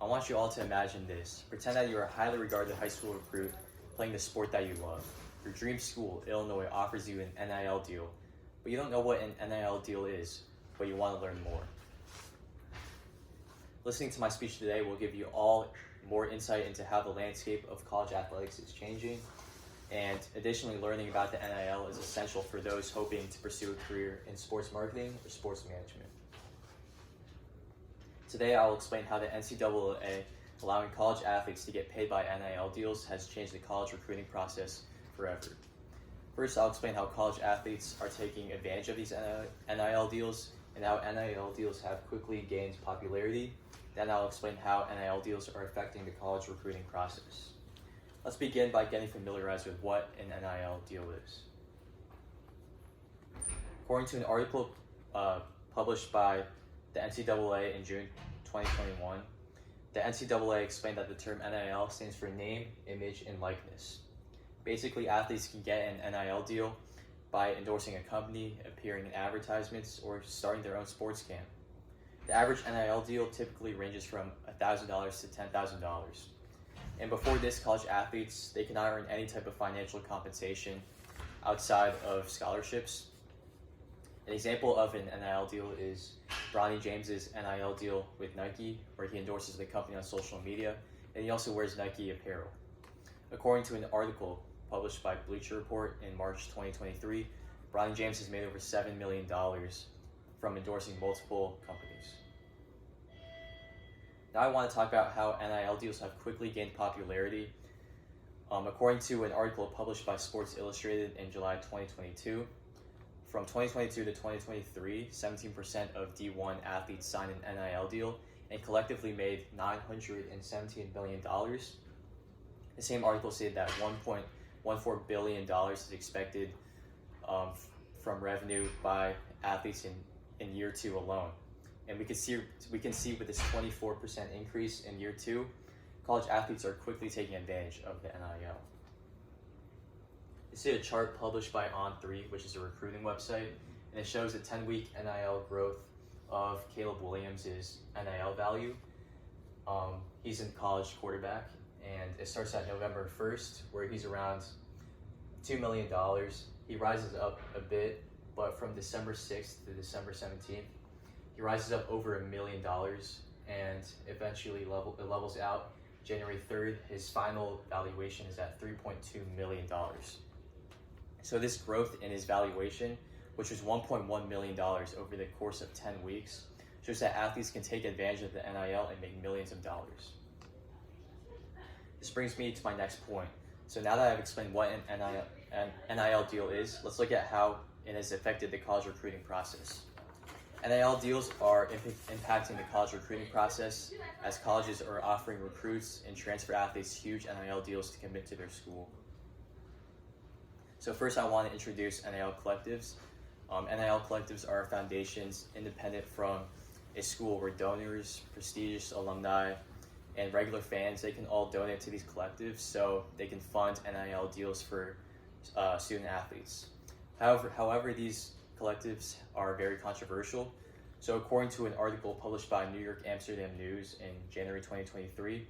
want you all to imagine this. Pretend that you're a highly regarded high school recruit playing the sport that you love. Your dream school, Illinois, offers you an NIL deal, but you don't know what an NIL deal is, but you want to learn more. Listening to my speech today will give you all more insight into how the landscape of college athletics is changing, and additionally, learning about the NIL is essential for those hoping to pursue a career in sports marketing or sports management. Today, I will explain how the NCAA allowing college athletes to get paid by NIL deals has changed the college recruiting process forever. First, I'll explain how college athletes are taking advantage of these NIL deals and how NIL deals have quickly gained popularity. Then I'll explain how NIL deals are affecting the college recruiting process. Let's begin by getting familiarized with what an NIL deal is. According to an article published by the NCAA in June 2021, the NCAA explained that the term NIL stands for name, image, and likeness. Basically, athletes can get an NIL deal by endorsing a company, appearing in advertisements, or starting their own sports camp. The average NIL deal typically ranges from $1,000 to $10,000. And before this, college athletes, they cannot earn any type of financial compensation outside of scholarships. An example of an NIL deal is Bronny James's NIL deal with Nike, where he endorses the company on social media, and he also wears Nike apparel. According to an article published by Bleacher Report in March 2023, Bronny James has made over $7 million from endorsing multiple companies. Now I want to talk about how NIL deals have quickly gained popularity. According to an article published by Sports Illustrated in July 2022, from 2022 to 2023, 17% of D1 athletes signed an NIL deal and collectively made $917 million. The same article stated that $1.14 billion is expected from revenue by athletes in year two alone. And we can see with this 24% increase in year two, college athletes are quickly taking advantage of the NIL. You see a chart published by On3, which is a recruiting website, and it shows the 10-week NIL growth of Caleb Williams' NIL value. He's in college quarterback, and it starts at November 1st, where he's around $2 million. He rises up a bit, but from December 6th to December 17th, he rises up over $1 million, and eventually levels out. January 3rd, his final valuation is at $3.2 million. So this growth in his valuation, which was $1.1 million over the course of 10 weeks, shows that athletes can take advantage of the NIL and make millions of dollars. This brings me to my next point. So now that I've explained what an NIL deal is, let's look at how it has affected the college recruiting process. NIL deals are impacting the college recruiting process, as colleges are offering recruits and transfer athletes huge NIL deals to commit to their school. So first, I want to introduce NIL collectives. NIL collectives are foundations independent from a school where donors, prestigious alumni, and regular fans, they can all donate to these collectives so they can fund NIL deals for student athletes. However, these collectives are very controversial. So according to an article published by New York Amsterdam News in January 2023,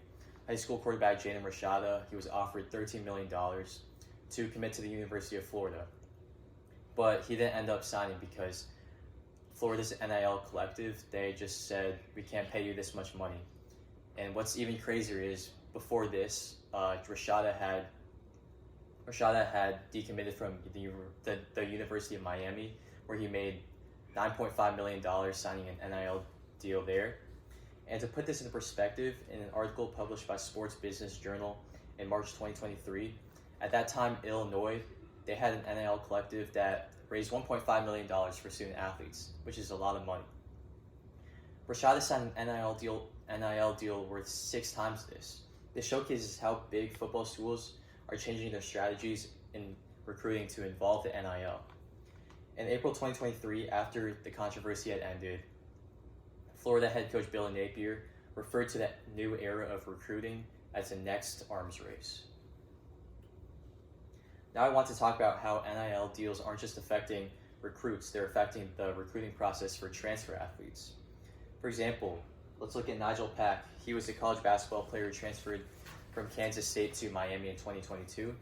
high school quarterback Jaden Rashada, he was offered $13 million to commit to the University of Florida. But he didn't end up signing because Florida's NIL collective, they just said, we can't pay you this much money. And what's even crazier is, before this, Rashada had decommitted from the University of Miami, where he made $9.5 million signing an NIL deal there. And to put this into perspective, in an article published by Sports Business Journal in March 2023, at that time, Illinois, they had an NIL collective that raised $1.5 million for student athletes, which is a lot of money. Rashada signed an NIL deal worth 6 times this. This showcases how big football schools are changing their strategies in recruiting to involve the NIL. In April 2023, after the controversy had ended, Florida head coach Billy Napier referred to that new era of recruiting as the next arms race. Now I want to talk about how NIL deals aren't just affecting recruits, they're affecting the recruiting process for transfer athletes. For example, Let's look at Nigel Pack. He was a college basketball player who transferred from Kansas State to Miami in 2022.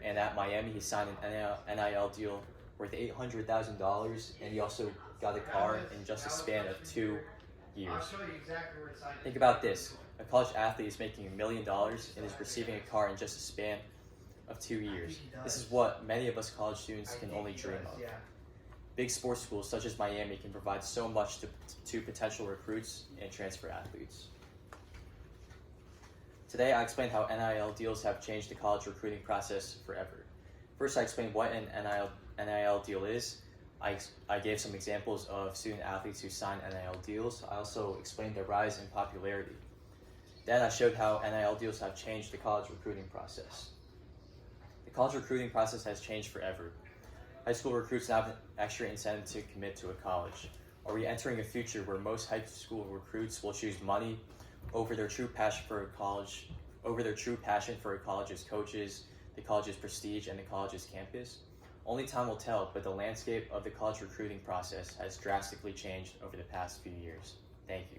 And at Miami, he signed an NIL deal worth $800,000, and he also got a car in just a span of 2 years. Think about this. A college athlete is making $1 million and is receiving a car in just a span of 2 years. This is what many of us college students can only dream of. Big sports schools such as Miami can provide so much to potential recruits and transfer athletes. Today I explained how NIL deals have changed the college recruiting process forever. First, I explained what an NIL deal is. I gave some examples of student athletes who signed NIL deals. I also explained the rise in popularity. Then I showed how NIL deals have changed the college recruiting process. The college recruiting process has changed forever. High school recruits now have an extra incentive to commit to a college. Are we entering a future where most high school recruits will choose money over their true passion for a college's coaches, the college's prestige, and the college's campus? Only time will tell, but the landscape of the college recruiting process has drastically changed over the past few years. Thank you.